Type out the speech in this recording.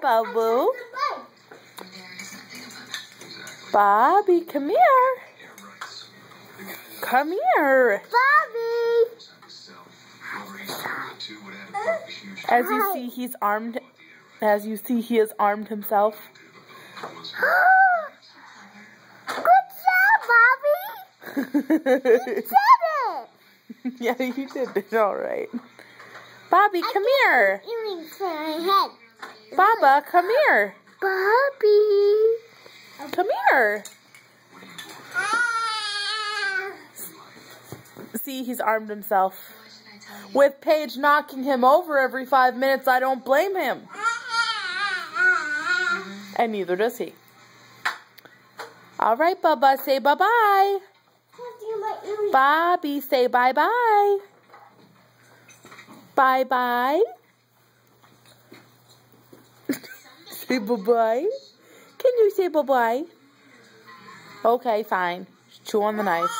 Boo. Bobby, come here. Come here. Bobby. As you see, he's armed. As you see, he has armed himself. Good job, Bobby. You did it. Yeah, you did it all right. Bobby, come here. Earrings for my head. Baba, come here. Bobby. Come here. See, he's armed himself. With Paige knocking him over every 5 minutes, I don't blame him. And neither does he. All right, Bubba, say bye-bye. Bobby, say bye-bye. Bye-bye. Say bye-bye. Can you say bye-bye? Okay, fine. Chew on the knife.